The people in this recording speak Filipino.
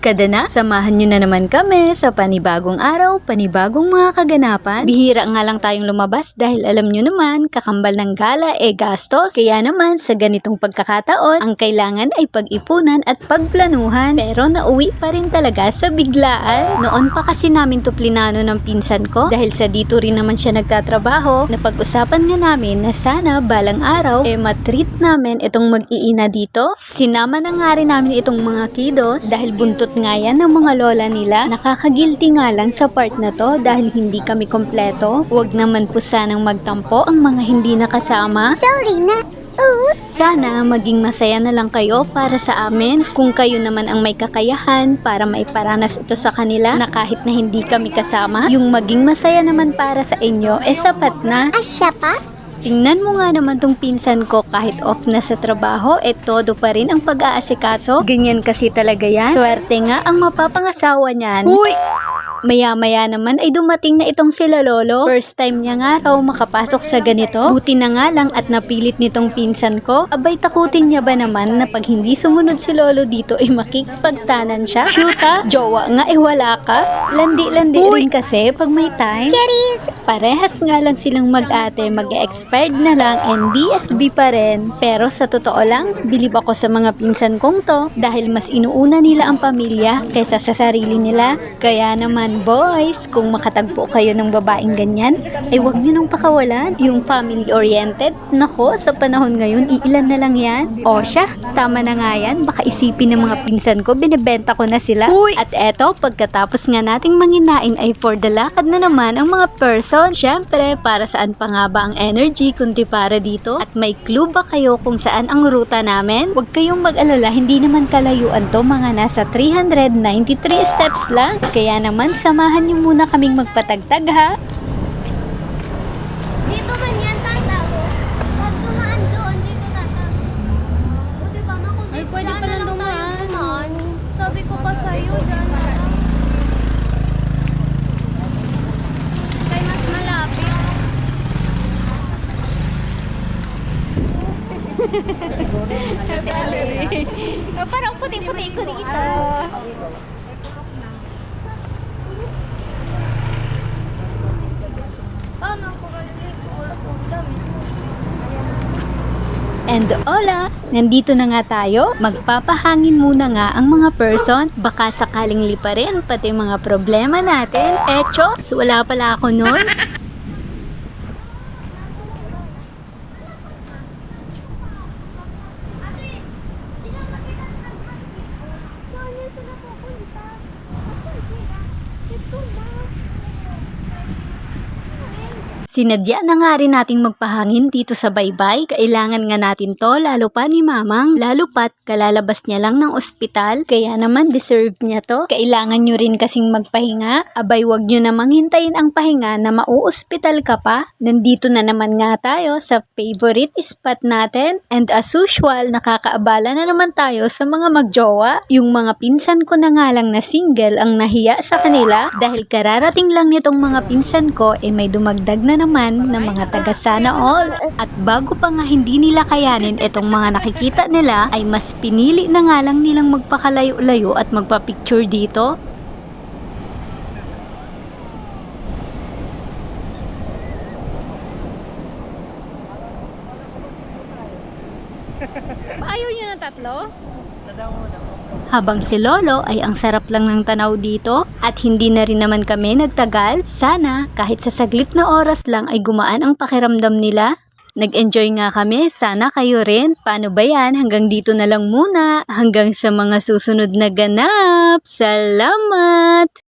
Dekada na, samahan nyo na naman kami sa panibagong araw, panibagong mga kaganapan. Bihira nga lang tayong lumabas dahil alam nyo naman, kakambal ng gala gastos. Kaya naman sa ganitong pagkakataon, ang kailangan ay pag-ipunan at pagplanuhan. Pero nauwi pa rin talaga sa biglaan. Noon pa kasi namin to plinano ng pinsan ko dahil sa dito rin naman siya nagtatrabaho. Napag-usapan nga namin na sana balang araw matreat namin itong mag-iina dito. Sinama na nga rin namin itong mga kiddos dahil buntot nga yan ng mga lola nila. Nakakagilty nga lang sa part na to dahil hindi kami kompleto. Huwag naman po sanang magtampo ang mga hindi nakasama. Sorry na. Sana maging masaya na lang kayo para sa amin. Kung kayo naman ang may kakayahan para maiparanas ito sa kanila na kahit na hindi kami kasama, yung maging masaya naman para sa inyo sapat na. Asya pa? Tingnan mo nga naman tong pinsan ko kahit off na sa trabaho, todo pa rin ang pag-aasikaso. Ganyan kasi talaga yan. Swerte nga ang mapapangasawa niyan. Huy! Maya-maya naman ay dumating na itong sila lolo. First time niya nga raw makapasok sa ganito. Buti na nga lang at napilit nitong pinsan ko. Abay takutin niya ba naman na pag hindi sumunod si lolo dito ay makikipagtanan siya? Shoota, jowa nga wala ka. Landi-landi rin kasi pag may time. Cherries! Parehas nga lang silang mag-ate, mag-expired na lang and BSB pa rin. Pero sa totoo lang, bilib ako sa mga pinsan kong to dahil mas inuuna nila ang pamilya kaysa sa sarili nila. Kaya naman boys, kung makatagpo kayo ng babaeng ganyan, wag nyo nang pakawalan. Yung family-oriented, nako, sa panahon ngayon, iilan na lang yan. O siya, tama na nga yan. Baka isipin ng mga pinsan ko, binibenta ko na sila. Uy! At eto, pagkatapos nga nating manginain ay for the lakad na naman ang mga person. Syempre, para saan pa nga ba ang energy kundi para dito? At may clue ba kayo kung saan ang ruta namin? Huwag kayong mag-alala, hindi naman kalayuan to, mga nasa 393 steps lang. Kaya naman, samahan niyo muna kaming magpatagtag ha. Dito man yan, tatago. Pag dumaan doon, dito tatago. O diba, Ay, pwede dyan pala na lang tayo dumaan. dumaan. Sabi ko pa sa'yo, dyan na lang. Kaya mas malapit. Parang puti-puti ko dito. Paano ako galing? Wala pong dami. And hola! Nandito na nga tayo. Magpapahangin muna nga ang mga person. Baka sakaling liparin pati mga problema natin. Chos, wala pala ako nun. Saan ito napupunta? Ito na. Sinadya na nga rin nating magpahangin dito sa baybay. Kailangan nga natin to, lalo pa ni mamang. Lalo pat kalalabas niya lang ng ospital. Kaya naman deserve niya to. Kailangan nyo rin kasing magpahinga. Abay, wag nyo namang hintayin ang pahinga na mauospital ka pa. Nandito na naman nga tayo sa favorite spot natin. And as usual, nakakaabala na naman tayo sa mga magjowa. Yung mga pinsan ko na nga lang na single ang nahiya sa kanila. Dahil kararating lang nitong mga pinsan ko, may dumagdag na naman ng mga taga Sana All. At bago pa nga hindi nila kayanin itong mga nakikita nila, ay mas pinili na nga lang nilang magpakalayo-layo at magpa-picture dito. Ayaw niyo ng tatlo? Habang si Lolo ay ang sarap lang ng tanaw dito at hindi na rin naman kami nagtagal. Sana kahit sa saglit na oras lang ay gumaan ang pakiramdam nila. Nag-enjoy nga kami, sana kayo rin. Paano ba yan? Hanggang dito na lang muna. Hanggang sa mga susunod na ganap. Salamat!